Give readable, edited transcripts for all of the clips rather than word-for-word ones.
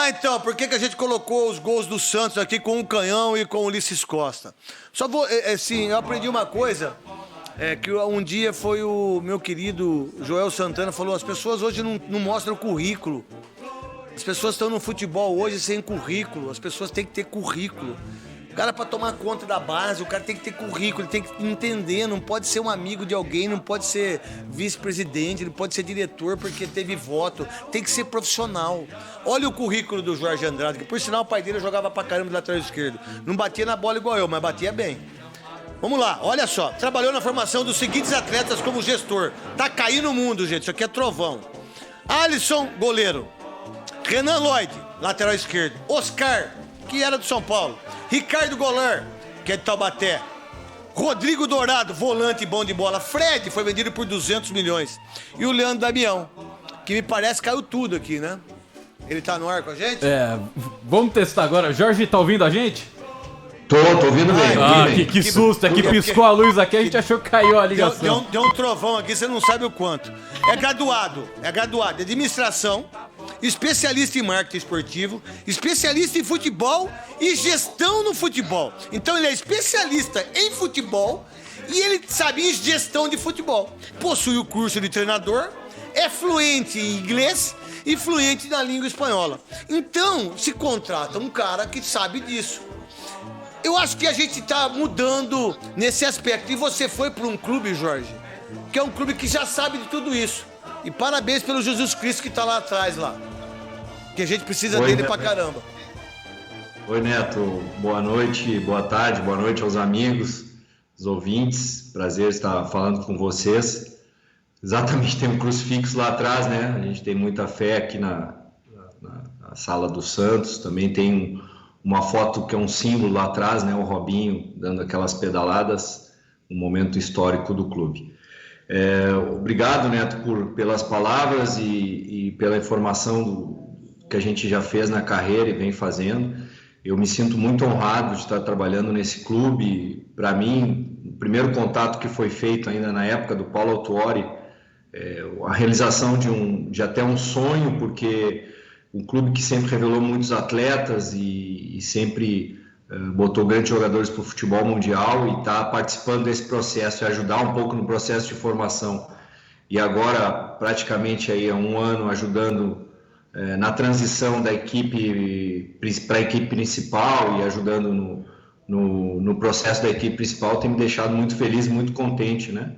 Então, por que a gente colocou os gols do Santos aqui com o Canhão e com o Ulisses Costa? Só vou, assim, eu aprendi uma coisa, que um dia foi o meu querido Joel Santana, falou, as pessoas hoje não mostram currículo. As pessoas estão no futebol hoje sem currículo, as pessoas têm que ter currículo. O cara, para tomar conta da base, o cara tem que ter currículo, ele tem que entender, não pode ser um amigo de alguém, não pode ser vice-presidente, não pode ser diretor porque teve voto, tem que ser profissional. Olha o currículo do Jorge Andrade, que por sinal o pai dele jogava pra caramba do lateral esquerdo. Não batia na bola igual eu, mas batia bem. Vamos lá, olha só, trabalhou na formação dos seguintes atletas como gestor. Tá caindo o mundo, gente, isso aqui é trovão. Alisson, goleiro. Renan Lloyd, lateral esquerdo. Oscar, que era do São Paulo. Ricardo Goulart, que é de Taubaté. Rodrigo Dourado, volante bom de bola. Fred, foi vendido por 200 milhões. E o Leandro Damião, que me parece caiu tudo aqui, né? Ele tá no ar com a gente? Vamos testar agora. Jorge, tá ouvindo a gente? Tô ouvindo bem. Que susto, é que piscou a luz aqui, a gente achou que caiu a ligação. Deu um trovão aqui, você não sabe o quanto. É graduado em administração, especialista em marketing esportivo, especialista em futebol e gestão no futebol. Então ele é especialista em futebol e ele sabe em gestão de futebol. Possui o curso de treinador, é fluente em inglês e fluente na língua espanhola. Então se contrata um cara que sabe disso. Eu acho que a gente tá mudando nesse aspecto. E você foi para um clube, Jorge, que é um clube que já sabe de tudo isso. E parabéns pelo Jesus Cristo que tá lá atrás, lá. Que a gente precisa dele pra caramba. Oi, Neto. Boa noite, boa tarde, boa noite aos amigos, os ouvintes. Prazer estar falando com vocês. Exatamente, tem um crucifixo lá atrás, né? A gente tem muita fé aqui na Sala dos Santos. Também tem uma foto que é um símbolo lá atrás, né? O Robinho dando aquelas pedaladas, um momento histórico do clube. Obrigado, Neto, pelas palavras e pela informação que a gente já fez na carreira e vem fazendo. Eu me sinto muito honrado de estar trabalhando nesse clube. Para mim, o primeiro contato que foi feito ainda na época do Paulo Autuori, a realização de até um sonho, porque um clube que sempre revelou muitos atletas e sempre botou grandes jogadores para o futebol mundial e está participando desse processo e ajudar um pouco no processo de formação. E agora, praticamente aí há um ano, ajudando na transição da equipe para a equipe principal e ajudando no processo da equipe principal, tem me deixado muito feliz, muito contente, né?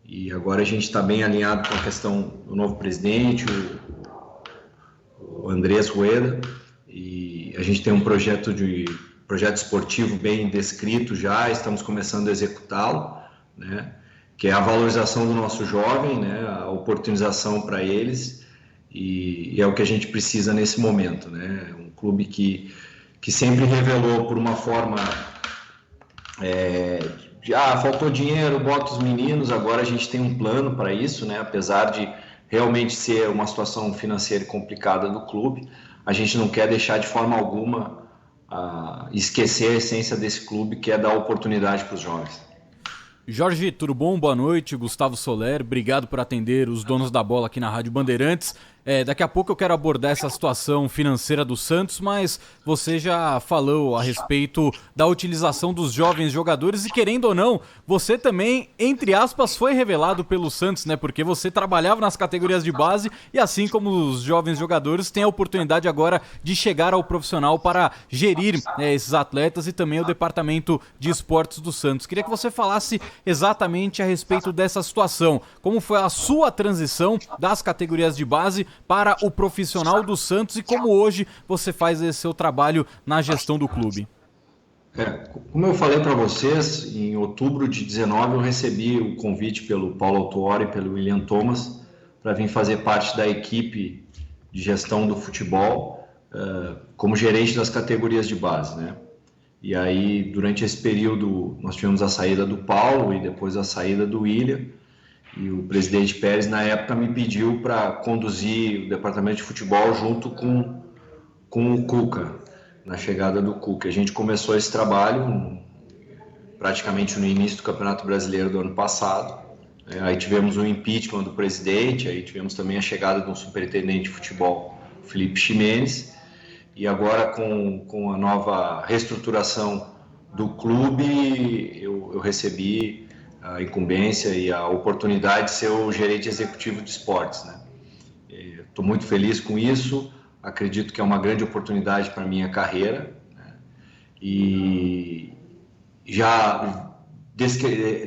E agora a gente está bem alinhado com a questão do novo presidente, o Andrés Rueda, e a gente tem um projeto esportivo bem descrito já, estamos começando a executá-lo, né? Que é a valorização do nosso jovem, né? A oportunização para eles, e é o que a gente precisa nesse momento, né? Um clube que sempre revelou por uma forma faltou dinheiro, bota os meninos, agora a gente tem um plano para isso, né? Apesar de realmente ser uma situação financeira complicada do clube, a gente não quer deixar de forma alguma esquecer a essência desse clube, que é dar oportunidade para os jovens. Jorge, tudo bom? Boa noite, Gustavo Soler, obrigado por atender os donos da bola aqui na Rádio Bandeirantes. Daqui a pouco eu quero abordar essa situação financeira do Santos, mas você já falou a respeito da utilização dos jovens jogadores e, querendo ou não, você também, entre aspas, foi revelado pelo Santos, né? Porque você trabalhava nas categorias de base e, assim como os jovens jogadores, tem a oportunidade agora de chegar ao profissional para gerir esses atletas e também o departamento de esportes do Santos. Queria que você falasse exatamente a respeito dessa situação. Como foi a sua transição das categorias de base para o profissional do Santos e como hoje você faz esse seu trabalho na gestão do clube? Como eu falei para vocês, em outubro de 19 eu recebi o convite pelo Paulo Autuori e pelo William Thomas para vir fazer parte da equipe de gestão do futebol como gerente das categorias de base, né? E aí, durante esse período, nós tivemos a saída do Paulo e depois a saída do William. E o presidente Pérez, na época, me pediu para conduzir o departamento de futebol junto com o Cuca, na chegada do Cuca. A gente começou esse trabalho praticamente no início do Campeonato Brasileiro do ano passado. Aí tivemos o impeachment do presidente, aí tivemos também a chegada do superintendente de futebol, Felipe Ximenes. e agora com a nova reestruturação do clube, eu recebi a incumbência e a oportunidade de ser o gerente executivo de esportes, né? Estou muito feliz com isso, acredito que é uma grande oportunidade para a minha carreira, né? E já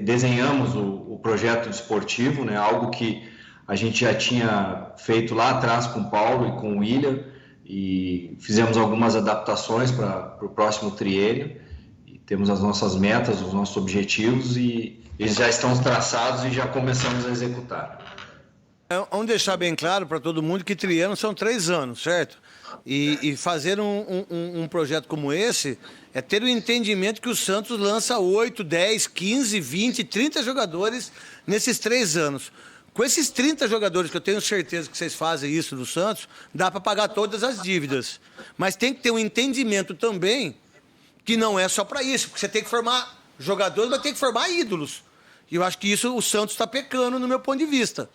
desenhamos o projeto desportivo, né? Algo que a gente já tinha feito lá atrás com o Paulo e com o William, e fizemos algumas adaptações para o próximo triênio, e temos as nossas metas, os nossos objetivos, e eles já estão traçados e já começamos a executar. Vamos deixar bem claro para todo mundo que triênio são 3 anos, certo? E fazer um projeto como esse é ter o entendimento que o Santos lança 8, 10, 15, 20, 30 jogadores nesses 3 anos. Com esses 30 jogadores, que eu tenho certeza que vocês fazem isso no Santos, dá para pagar todas as dívidas. Mas tem que ter um entendimento também que não é só para isso, porque você tem que formar jogadores, mas tem que formar ídolos. E eu acho que isso o Santos está pecando no meu ponto de vista.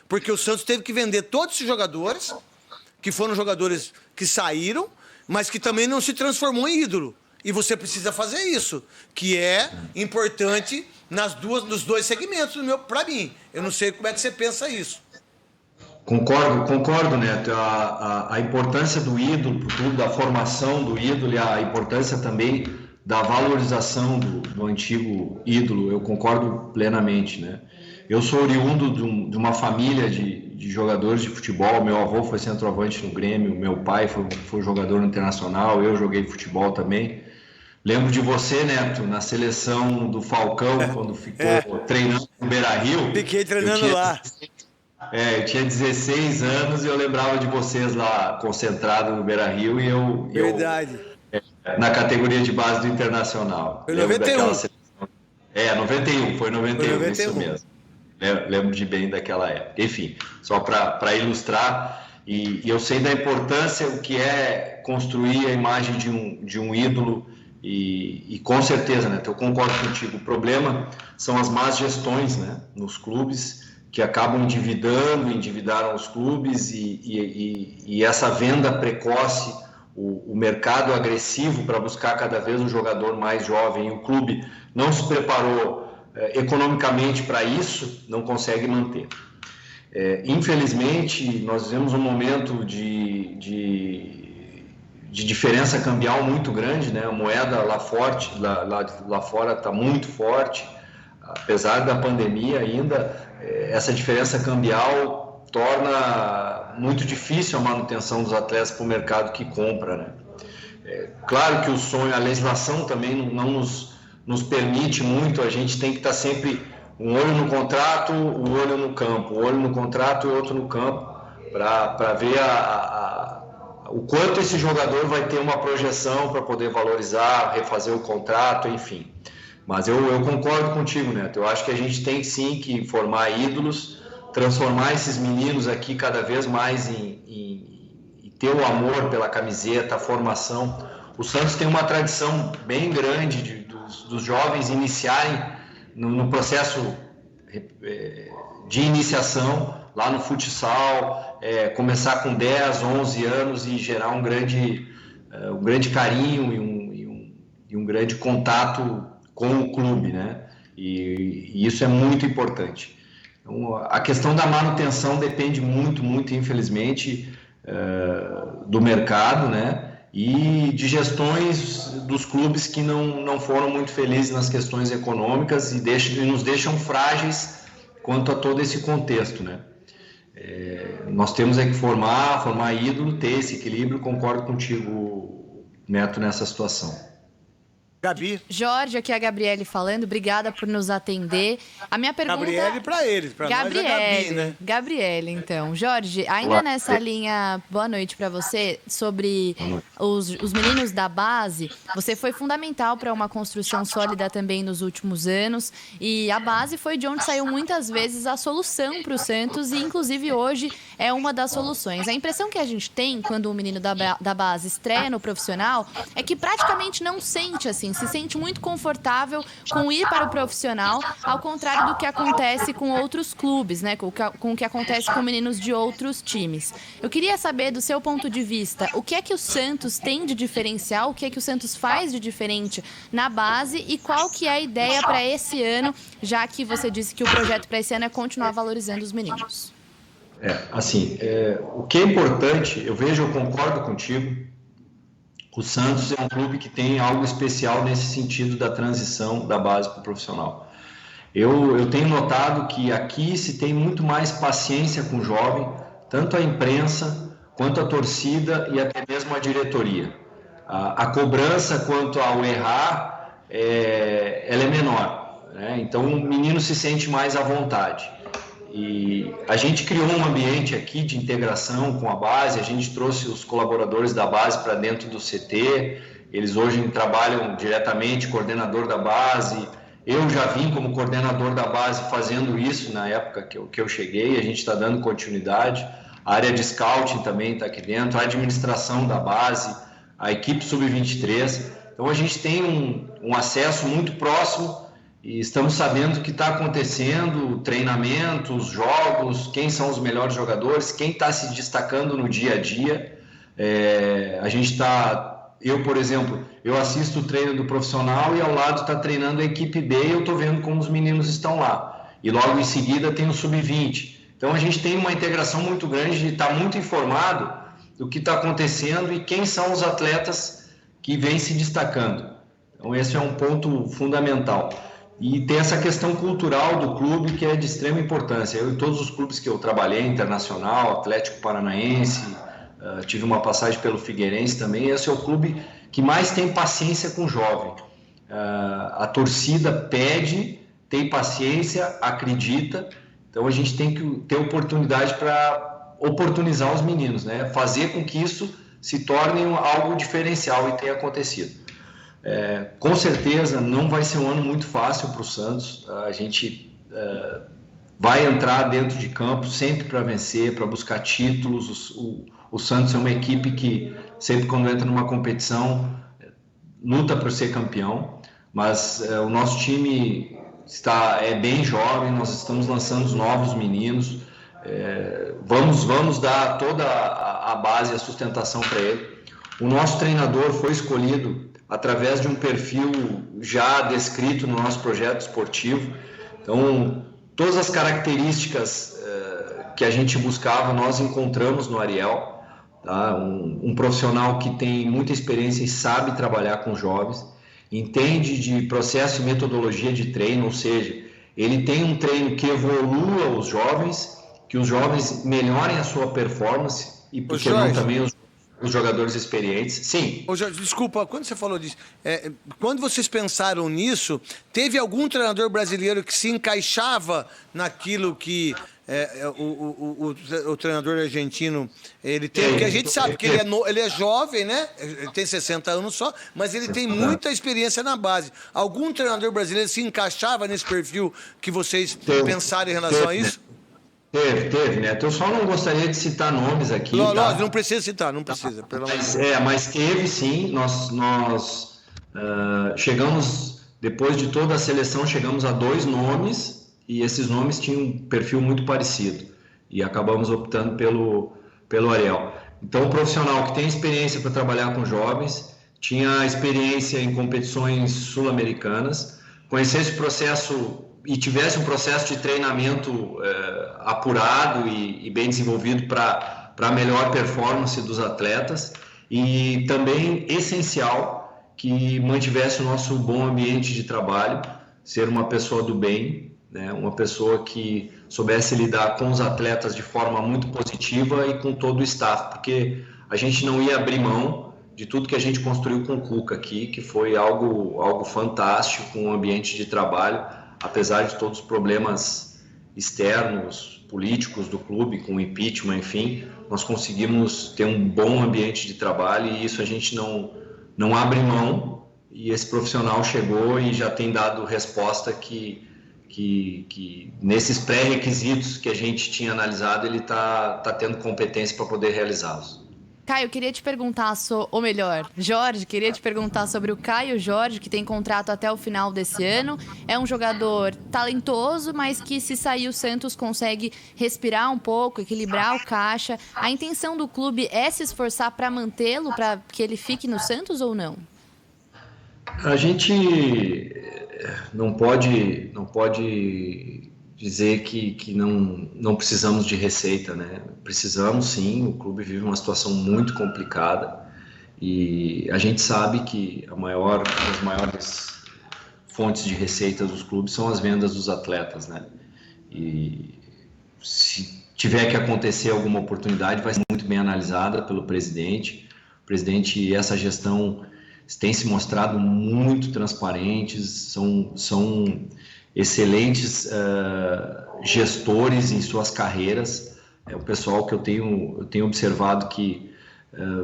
Porque o Santos teve que vender todos esses jogadores, que foram jogadores que saíram, mas que também não se transformou em ídolo. E você precisa fazer isso, que é importante nos 2 segmentos, para mim. Eu não sei como é que você pensa isso. Concordo, Neto. A importância do ídolo, da formação do ídolo e a importância também da valorização do antigo ídolo, eu concordo plenamente, né? Eu sou oriundo de uma família de jogadores de futebol. Meu avô foi centroavante no Grêmio, meu pai foi jogador no Internacional, eu joguei futebol também. Lembro de você, Neto, na seleção do Falcão, quando ficou treinando no Beira-Rio. Fiquei treinando lá. Eu tinha 16 anos e eu lembrava de vocês lá concentrado no Beira-Rio e Verdade. Na categoria de base do Internacional. Foi 91. 91, foi 91, isso mesmo. Lembro de bem daquela época. Enfim, só para ilustrar, e eu sei da importância o que é construir a imagem de um ídolo, e com certeza, né, eu concordo contigo, o problema são as más gestões, né, nos clubes, que acabam endividaram os clubes, e essa venda precoce, o mercado agressivo para buscar cada vez um jogador mais jovem, e o clube não se preparou economicamente para isso, não consegue manter. Infelizmente, nós vivemos um momento de diferença cambial muito grande, né? A moeda lá fora está muito forte, apesar da pandemia ainda, essa diferença cambial torna muito difícil a manutenção dos atletas para o mercado que compra, né? Claro que o sonho, a legislação também não nos permite muito, a gente tem que estar sempre um olho no contrato, um olho no campo, um olho no contrato e outro no campo, para ver o quanto esse jogador vai ter uma projeção para poder valorizar, refazer o contrato, enfim. Mas eu concordo contigo, Neto, eu acho que a gente tem sim que formar ídolos, transformar esses meninos aqui cada vez mais em ter o amor pela camiseta, a formação. O Santos tem uma tradição bem grande dos jovens iniciarem no processo de iniciação lá no futsal, começar com 10, 11 anos e gerar um grande carinho e um grande contato com o clube, né? E isso é muito importante. Então, a questão da manutenção depende muito, muito, infelizmente, do mercado, né? E de gestões dos clubes que não foram muito felizes nas questões econômicas e nos deixam frágeis quanto a todo esse contexto, né? Nós temos que formar ídolo, ter esse equilíbrio. Concordo contigo, Neto, nessa situação. Gabi. Jorge, aqui é a Gabriele falando, obrigada por nos atender. A minha pergunta... Gabriele para eles, para nós é Gabi, né? Gabriele, então. Jorge, ainda nessa linha, boa noite para você, sobre os meninos da base, você foi fundamental para uma construção sólida também nos últimos anos, e a base foi de onde saiu muitas vezes a solução para o Santos, e inclusive hoje é uma das soluções. A impressão que a gente tem quando um menino da base estreia no profissional é que praticamente não sente assim assim, se sente muito confortável com ir para o profissional, ao contrário do que acontece com outros clubes, né? Com o que acontece com meninos de outros times. Eu queria saber, do seu ponto de vista, o que é que o Santos tem de diferencial, o que é que o Santos faz de diferente na base e qual que é a ideia para esse ano, já que você disse que o projeto para esse ano é continuar valorizando os meninos. O que é importante, eu concordo contigo, o Santos é um clube que tem algo especial nesse sentido da transição da base para o profissional. Eu tenho notado que aqui se tem muito mais paciência com o jovem, tanto a imprensa, quanto a torcida e até mesmo a diretoria. A cobrança quanto ao errar, ela é menor, né? Então o menino se sente mais à vontade. E a gente criou um ambiente aqui de integração com a base, a gente trouxe os colaboradores da base para dentro do CT, eles hoje trabalham diretamente, coordenador da base. Eu já vim como coordenador da base fazendo isso na época que eu cheguei, a gente está dando continuidade. A área de scouting também está aqui dentro, a administração da base, a equipe sub-23. Então a gente tem um acesso muito próximo e estamos sabendo o que está acontecendo, treinamentos, jogos, quem são os melhores jogadores, quem está se destacando no dia a dia. Eu, por exemplo, eu assisto o treino do profissional e ao lado está treinando a equipe B e eu estou vendo como os meninos estão lá. E logo em seguida tem o sub-20. Então a gente tem uma integração muito grande de estar muito informado do que está acontecendo e quem são os atletas que vêm se destacando. Então esse é um ponto fundamental. E tem essa questão cultural do clube que é de extrema importância. Eu, em todos os clubes que eu trabalhei, Internacional, Atlético Paranaense, tive uma passagem pelo Figueirense também, esse é o clube que mais tem paciência com o jovem. A torcida pede, tem paciência, acredita, então a gente tem que ter oportunidade para oportunizar os meninos, né? Fazer com que isso se torne algo diferencial e tenha acontecido. Com certeza não vai ser um ano muito fácil para o Santos. A gente vai entrar dentro de campo sempre para vencer, para buscar títulos. O Santos é uma equipe que sempre quando entra numa competição luta para ser campeão, mas o nosso time é bem jovem, nós estamos lançando os novos meninos, vamos dar toda a base, a sustentação para ele. O nosso treinador foi escolhido através de um perfil já descrito no nosso projeto esportivo. Então, todas as características que a gente buscava, nós encontramos no Ariel. Tá? Um profissional que tem muita experiência e sabe trabalhar com jovens, entende de processo e metodologia de treino, ou seja, ele tem um treino que evolua os jovens, que os jovens melhorem a sua performance e, por que não, também os jogadores experientes. Sim. Ô Jorge, desculpa, quando você falou disso, quando vocês pensaram nisso, teve algum treinador brasileiro que se encaixava naquilo que o treinador argentino ele tem? Porque a gente sabe que ele é jovem, né? Ele tem 60 anos só, mas ele tem muita experiência na base. Algum treinador brasileiro se encaixava nesse perfil que vocês pensaram em relação a isso? Teve, né? Eu só não gostaria de citar nomes aqui. Não precisa citar, não precisa. Mas teve sim, nós chegamos, depois de toda a seleção, chegamos a 2 nomes, e esses nomes tinham um perfil muito parecido, e acabamos optando pelo Ariel. Então, o profissional que tem experiência para trabalhar com jovens, tinha experiência em competições sul-americanas, conhecesse o processo e tivesse um processo de treinamento apurado e bem desenvolvido para a melhor performance dos atletas, e também essencial que mantivesse o nosso bom ambiente de trabalho, ser uma pessoa do bem, né? Uma pessoa que soubesse lidar com os atletas de forma muito positiva e com todo o staff, porque a gente não ia abrir mão de tudo que a gente construiu com o Cuca aqui, que foi algo fantástico, um ambiente de trabalho, apesar de todos os problemas externos, políticos do clube, com o impeachment, enfim, nós conseguimos ter um bom ambiente de trabalho e isso a gente não abre mão, e esse profissional chegou e já tem dado resposta que nesses pré-requisitos que a gente tinha analisado, ele está tendo competência para poder realizá-los. Caio, queria te perguntar, ou melhor, Jorge, queria te perguntar sobre o Caio Jorge, que tem contrato até o final desse ano. É um jogador talentoso, mas que se sair o Santos consegue respirar um pouco, equilibrar o caixa. A intenção do clube é se esforçar para mantê-lo, para que ele fique no Santos ou não? A gente não pode dizer que não precisamos de receita, né? Precisamos sim, o clube vive uma situação muito complicada e a gente sabe que as maiores fontes de receita dos clubes são as vendas dos atletas, né? E se tiver que acontecer alguma oportunidade, vai ser muito bem analisada pelo presidente. O presidente e essa gestão têm se mostrado muito transparentes, são excelentes gestores em suas carreiras. É o pessoal que eu tenho observado que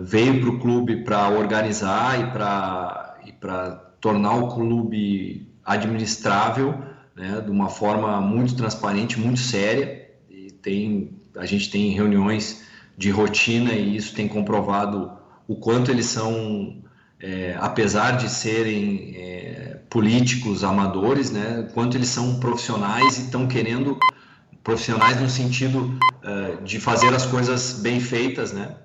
veio para o clube para organizar e para tornar o clube administrável, né, de uma forma muito transparente, muito séria. A gente tem reuniões de rotina e isso tem comprovado o quanto eles são, apesar de serem políticos amadores, né, quanto eles são profissionais e estão querendo profissionais no sentido de fazer as coisas bem feitas, né?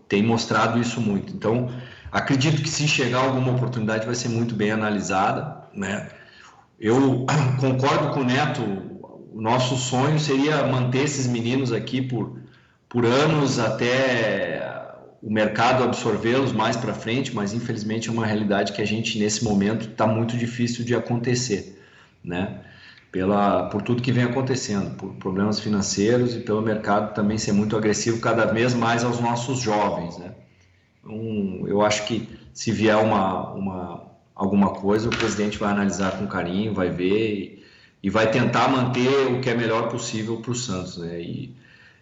Tem mostrado isso muito. Então, acredito que se chegar alguma oportunidade vai ser muito bem analisada, né? Eu concordo com o Neto, o nosso sonho seria manter esses meninos aqui por anos até o mercado absorvê-los mais para frente, mas infelizmente é uma realidade que a gente nesse momento está muito difícil de acontecer, né? Por tudo que vem acontecendo, por problemas financeiros e pelo mercado também ser muito agressivo cada vez mais aos nossos jovens, né? Então, eu acho que se vier alguma coisa, o presidente vai analisar com carinho, vai ver e vai tentar manter o que é melhor possível para o Santos, né?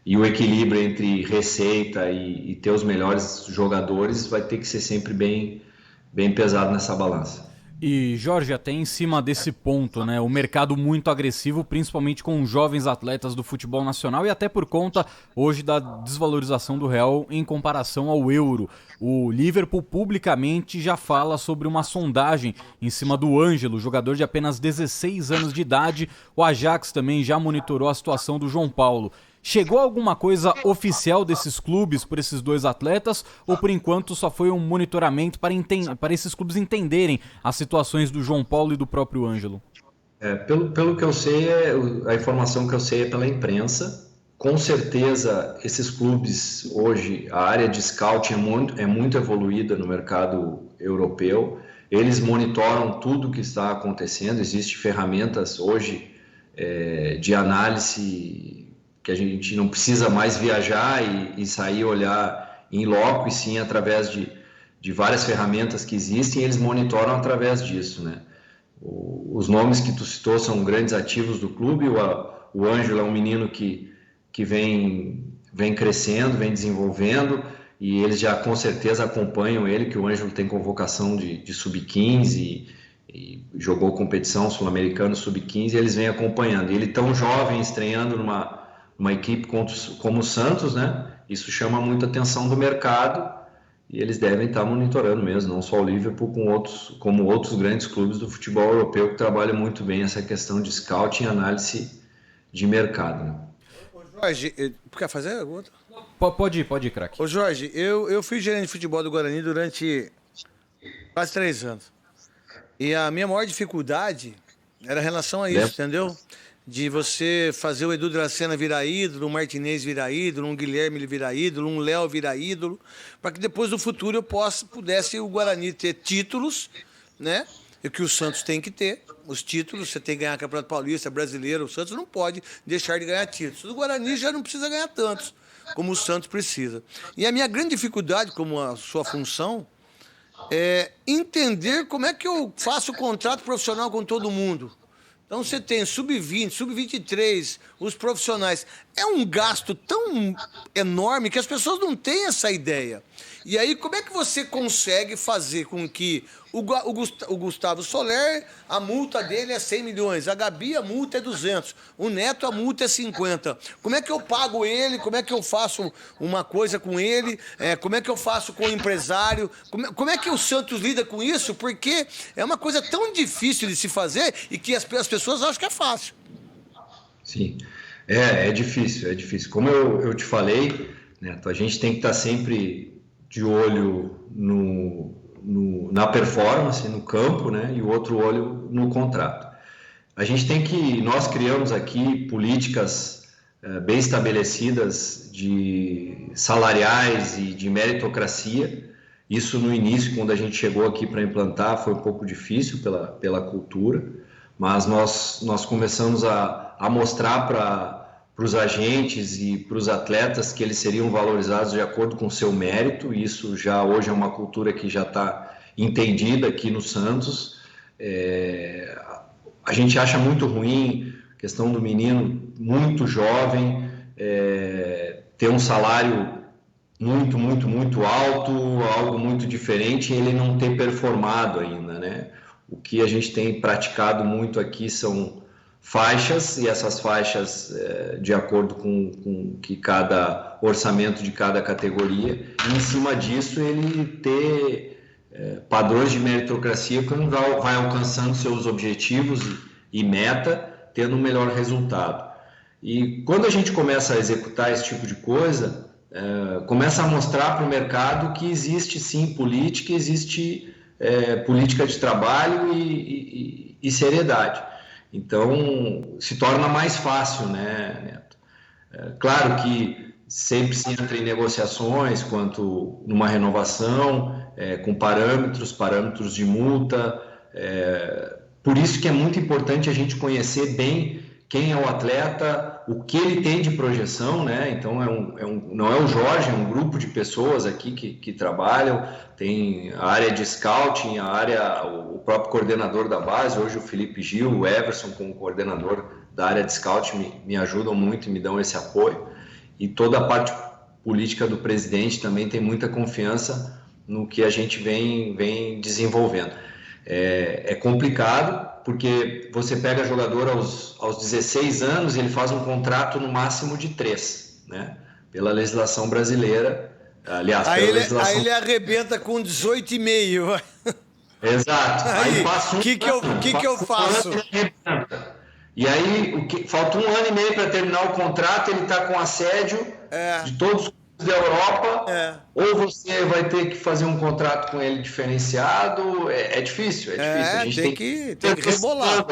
E o equilíbrio entre receita e ter os melhores jogadores vai ter que ser sempre bem pesado nessa balança. E, Jorge, até em cima desse ponto, né? O mercado muito agressivo, principalmente com jovens atletas do futebol nacional e até por conta, hoje, da desvalorização do real em comparação ao euro. O Liverpool publicamente já fala sobre uma sondagem em cima do Ângelo, jogador de apenas 16 anos de idade. O Ajax também já monitorou a situação do João Paulo. Chegou alguma coisa oficial desses clubes por esses dois atletas ou por enquanto só foi um monitoramento para esses clubes entenderem as situações do João Paulo e do próprio Ângelo? Pelo que eu sei, a informação que eu sei é pela imprensa. Com certeza esses clubes hoje, a área de scouting é muito evoluída no mercado europeu. Eles monitoram tudo o que está acontecendo. Existem ferramentas hoje de análise que a gente não precisa mais viajar e sair olhar em loco, e sim através de várias ferramentas que existem, eles monitoram através disso, né? Os nomes que tu citou são grandes ativos do clube. O Ângelo é um menino que vem crescendo, vem desenvolvendo, e eles já com certeza acompanham ele, que o Ângelo tem convocação de sub-15 e jogou competição sul-americana sub-15, e eles vêm acompanhando. E ele tão jovem, estreando numa equipe como o Santos, né? Isso chama muita atenção do mercado e eles devem estar monitorando mesmo, não só o Liverpool, como outros grandes clubes do futebol europeu que trabalham muito bem essa questão de scouting e análise de mercado, né? Ô Jorge, quer fazer outra? Pode ir, craque. Ô Jorge, eu fui gerente de futebol do Guarani durante quase 3 anos. E a minha maior dificuldade era em relação a isso, entendeu? De você fazer o Edu Dracena virar ídolo, um Martinez virar ídolo, um Guilherme virar ídolo, um Léo virar ídolo, para que depois no futuro eu pudesse o Guarani ter títulos, né? E que o Santos tem que ter, os títulos, você tem que ganhar Campeonato Paulista, Brasileiro, o Santos não pode deixar de ganhar títulos. O Guarani já não precisa ganhar tantos, como o Santos precisa. E a minha grande dificuldade, como a sua função, é entender como é que eu faço o contrato profissional com todo mundo. Então você tem sub-20, sub-23, os profissionais. É um gasto tão enorme que as pessoas não têm essa ideia. E aí, como é que você consegue fazer com que o Gustavo Soler, a multa dele é 100 milhões, a Gabi, a multa é 200, o Neto, a multa é 50. Como é que eu pago ele? Como é que eu faço uma coisa com ele? Como é que eu faço com o empresário? Como é que o Santos lida com isso? Porque é uma coisa tão difícil de se fazer e que as pessoas acham que é fácil. Sim, é difícil, é difícil. Como eu te falei, Neto, a gente tem que estar sempre de olho na performance, no campo, né? E o outro olho no contrato. Nós criamos aqui políticas bem estabelecidas de salariais e de meritocracia. Isso no início, quando a gente chegou aqui para implantar, foi um pouco difícil pela cultura, mas nós começamos a mostrar para os agentes e para os atletas que eles seriam valorizados de acordo com o seu mérito. Isso já hoje é uma cultura que já está entendida aqui no Santos. A gente acha muito ruim a questão do menino muito jovem ter um salário muito, muito, muito alto, algo muito diferente, e ele não ter performado ainda, né? O que a gente tem praticado muito aqui são faixas, e essas faixas de acordo com que cada orçamento de cada categoria, e em cima disso ele ter padrões de meritocracia quando vai alcançando seus objetivos e meta, tendo um melhor resultado. E quando a gente começa a executar esse tipo de coisa, começa a mostrar para o mercado que existe sim política, existe política de trabalho e seriedade. Então, se torna mais fácil, né, Neto? Claro que sempre se entra em negociações quanto numa renovação, com parâmetros de multa. Por isso que é muito importante a gente conhecer bem quem é o atleta, o que ele tem de projeção, né? Então, não é o Jorge, é um grupo de pessoas aqui que trabalham, tem a área de scouting, o próprio coordenador da base, hoje o Felipe Gil, o Everson como coordenador da área de scouting me ajudam muito e me dão esse apoio, e toda a parte política do presidente também tem muita confiança no que a gente vem desenvolvendo. É complicado, porque você pega jogador aos 16 anos e ele faz um contrato no máximo de 3, né? Pela legislação brasileira, aliás, aí ele arrebenta com 18,5. Exato. Aí o que eu faço? E aí, falta 1 ano e meio para terminar o contrato, ele está com assédio de todos os da Europa, ou você vai ter que fazer um contrato com ele diferenciado. É difícil, A gente tem que rebolar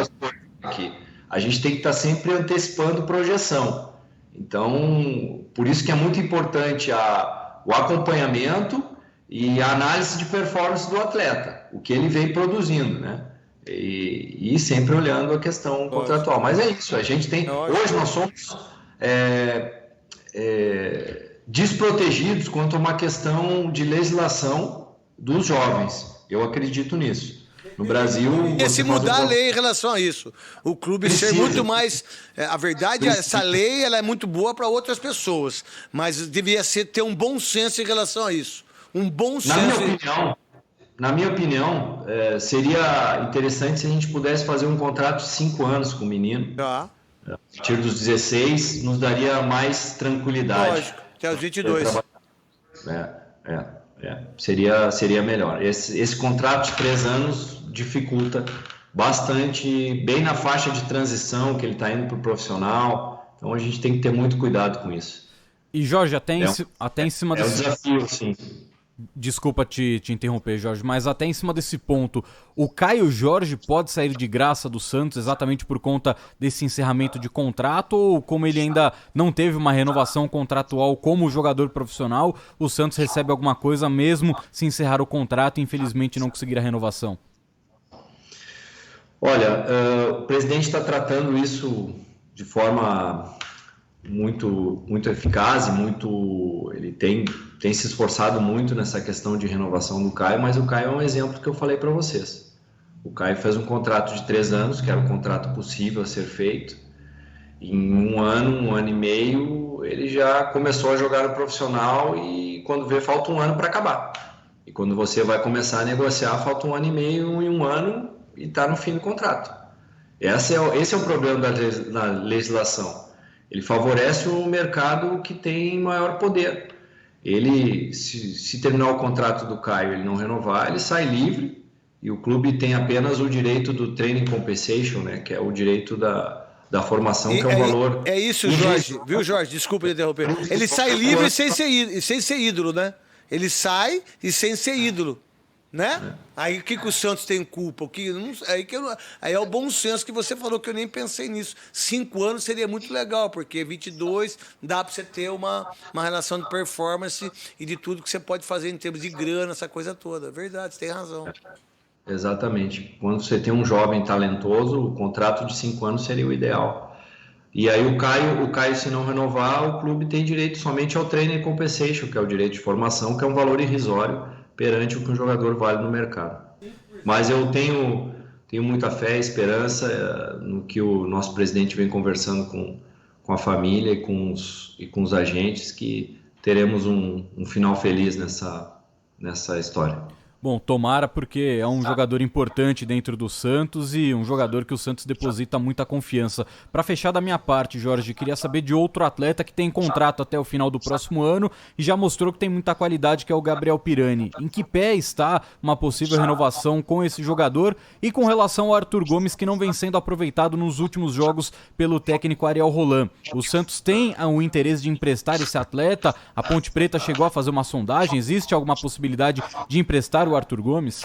aqui. A gente tem que estar sempre antecipando projeção. Então, por isso que é muito importante o acompanhamento e a análise de performance do atleta, o que ele vem produzindo, né? E sempre olhando a questão contratual. Mas é isso, a gente tem... Hoje nós somos... desprotegidos quanto a uma questão de legislação dos jovens. Eu acredito nisso. No Brasil... E se mudar a lei em relação a isso? O clube ser muito mais... A verdade, essa lei ela é muito boa para outras pessoas, mas devia ter um bom senso em relação a isso. Um bom senso... Na minha opinião, seria interessante se a gente pudesse fazer um contrato de 5 anos com o menino. A partir dos 16, nos daria mais tranquilidade. Lógico. Até os 22. Seria melhor. Esse contrato de 3 anos dificulta bastante, bem na faixa de transição que ele está indo para o profissional. Então a gente tem que ter muito cuidado com isso. E Jorge, até em cima desse... É um desafio, sim. Desculpa te interromper, Jorge, mas até em cima desse ponto, o Caio Jorge pode sair de graça do Santos exatamente por conta desse encerramento de contrato, ou como ele ainda não teve uma renovação contratual como jogador profissional, o Santos recebe alguma coisa mesmo se encerrar o contrato e infelizmente não conseguir a renovação? Olha, o presidente está tratando isso de forma muito, muito eficaz, ele tem se esforçado muito nessa questão de renovação do Caio, mas o Caio é um exemplo que eu falei para vocês. O Caio fez um contrato de 3 anos, que era um contrato possível a ser feito. Em 1 ano e meio, ano ele já começou a jogar no profissional e quando vê falta um ano para acabar. E quando você vai começar a negociar, falta 1 ano e meio e 1 ano e está no fim do contrato. Esse é o problema da legislação. Ele favorece o mercado que tem maior poder. Ele, se terminar o contrato do Caio e ele não renovar, ele sai livre e o clube tem apenas o direito do training compensation, né, que é o direito da formação, que é um valor... É isso, Jorge. Viu, Jorge? Desculpa interromper. Ele sai livre sem ser ídolo, né? Ele sai e sem ser ídolo, né? Aí o que o Santos tem culpa? Aí é o bom senso que você falou, que eu nem pensei nisso. 5 anos seria muito legal, porque 22 dá para você ter uma relação de performance e de tudo que você pode fazer em termos de grana, essa coisa toda. Verdade, você tem razão. Exatamente. Quando você tem um jovem talentoso, o contrato de 5 anos seria o ideal. E aí o Caio, se não renovar, o clube tem direito somente ao training compensation, que é o direito de formação, que é um valor irrisório perante o que um jogador vale no mercado. Mas eu tenho muita fé e esperança no que o nosso presidente vem conversando com a família e com os agentes, que teremos um final feliz nessa história. Bom, tomara, porque é um jogador importante dentro do Santos e um jogador que o Santos deposita muita confiança. Para fechar da minha parte, Jorge, queria saber de outro atleta que tem contrato até o final do próximo ano e já mostrou que tem muita qualidade, que é o Gabriel Pirani. Em que pé está uma possível renovação com esse jogador e com relação ao Arthur Gomes, que não vem sendo aproveitado nos últimos jogos pelo técnico Ariel Roland? O Santos tem o interesse de emprestar esse atleta? A Ponte Preta chegou a fazer uma sondagem? Existe alguma possibilidade de emprestar o Arthur Gomes?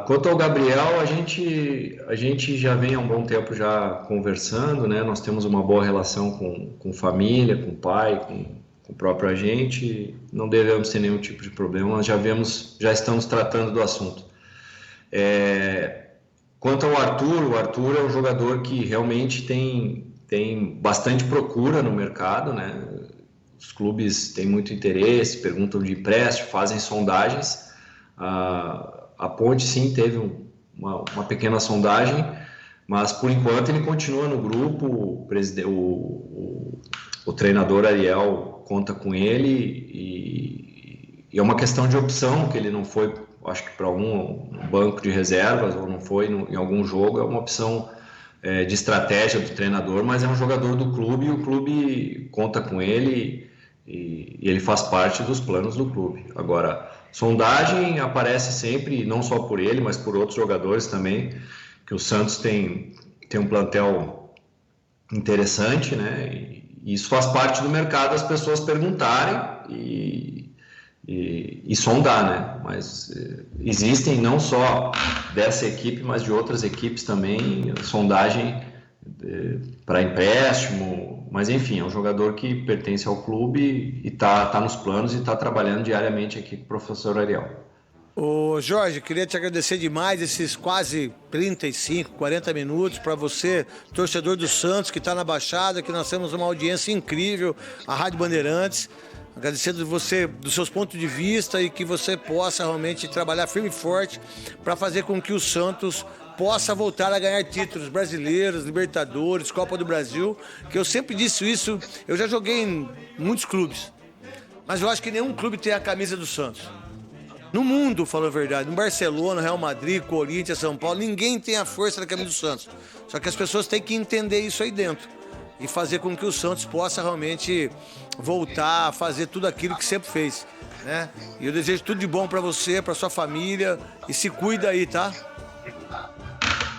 Quanto ao Gabriel, a gente já vem há um bom tempo já conversando, né? Nós temos uma boa relação com família, com pai, com o próprio agente. Não devemos ter nenhum tipo de problema. Nós já estamos tratando do assunto. Quanto ao Arthur, o Arthur é um jogador que realmente tem bastante procura no mercado, né? Os clubes têm muito interesse, perguntam de empréstimo, fazem sondagens. A Ponte, sim, teve uma pequena sondagem, mas por enquanto ele continua no grupo. O treinador Ariel conta com ele e é uma questão de opção, que ele não foi, acho que para um banco de reservas ou não foi em algum jogo. É uma opção de estratégia do treinador, mas é um jogador do clube e o clube conta com ele e ele faz parte dos planos do clube. Agora, sondagem aparece sempre, não só por ele, mas por outros jogadores também, que o Santos tem um plantel interessante, né? E isso faz parte do mercado, as pessoas perguntarem e sondar, né? Mas existem não só dessa equipe, mas de outras equipes também, sondagem para empréstimo, mas enfim, é um jogador que pertence ao clube e tá nos planos e está trabalhando diariamente aqui com o professor Ariel. Ô Jorge, queria te agradecer demais esses quase 35, 40 minutos para você, torcedor do Santos, que está na Baixada, que nós temos uma audiência incrível, a Rádio Bandeirantes. Agradecendo você, dos seus pontos de vista, e que você possa realmente trabalhar firme e forte para fazer com que o Santos possa voltar a ganhar títulos brasileiros, Libertadores, Copa do Brasil, que eu sempre disse isso. Eu já joguei em muitos clubes, mas eu acho que nenhum clube tem a camisa do Santos. No mundo, falando a verdade, no Barcelona, Real Madrid, Corinthians, São Paulo, ninguém tem a força da camisa do Santos. Só que as pessoas têm que entender isso aí dentro e fazer com que o Santos possa realmente voltar a fazer tudo aquilo que sempre fez, né? E eu desejo tudo de bom para você, para sua família, e se cuida aí, tá?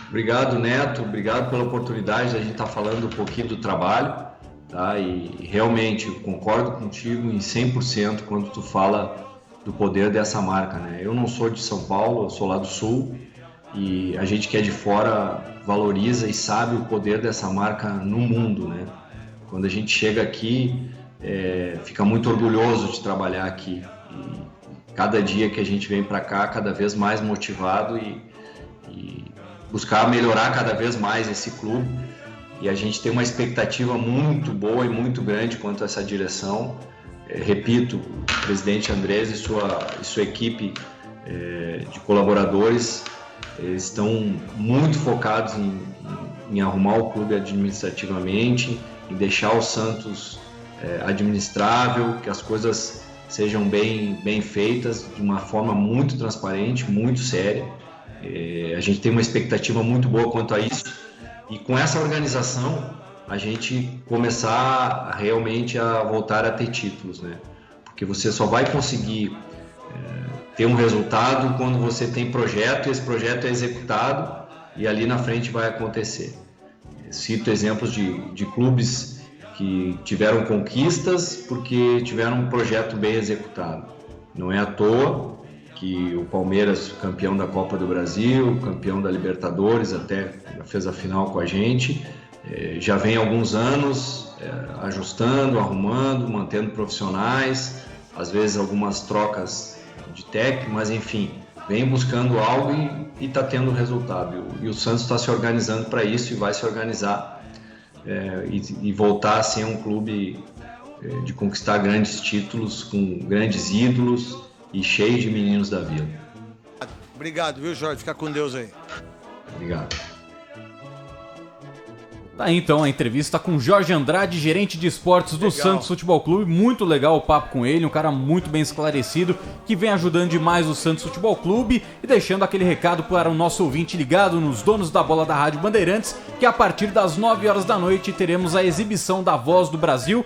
Obrigado, Neto. Obrigado pela oportunidade de a gente estar falando um pouquinho do trabalho, tá? E realmente eu concordo contigo em 100% quando tu fala do poder dessa marca, né? Eu não sou de São Paulo, eu sou lá do Sul, e a gente que é de fora valoriza e sabe o poder dessa marca no mundo, né? Quando a gente chega aqui, fica muito orgulhoso de trabalhar aqui. E cada dia que a gente vem para cá, cada vez mais motivado e buscar melhorar cada vez mais esse clube. E a gente tem uma expectativa muito boa e muito grande quanto a essa direção. Repito, o presidente Andrés e sua equipe de colaboradores estão muito focados em arrumar o clube administrativamente, em deixar o Santos administrável, que as coisas sejam bem feitas, de uma forma muito transparente, muito séria. A gente tem uma expectativa muito boa quanto a isso, e com essa organização a gente começar realmente a voltar a ter títulos, né? Porque você só vai conseguir ter um resultado quando você tem projeto, e esse projeto é executado e ali na frente vai acontecer. Cito exemplos de clubes que tiveram conquistas porque tiveram um projeto bem executado. Não é à toa que o Palmeiras, campeão da Copa do Brasil, campeão da Libertadores, até fez a final com a gente, já vem há alguns anos ajustando, arrumando, mantendo profissionais, às vezes algumas trocas de técnico, mas enfim, vem buscando algo e está tendo resultado. E o Santos está se organizando para isso e vai se organizar e voltar a ser um clube de conquistar grandes títulos, com grandes ídolos e cheio de meninos da vila. Obrigado, viu, Jorge? Fica com Deus aí. Obrigado. Tá aí então a entrevista com Jorge Andrade, gerente de esportes do Legal. Santos Futebol Clube. Muito legal o papo com ele, um cara muito bem esclarecido, que vem ajudando demais o Santos Futebol Clube e deixando aquele recado para o nosso ouvinte ligado nos Donos da Bola da Rádio Bandeirantes, que a partir das 9 horas da noite teremos a exibição da Voz do Brasil,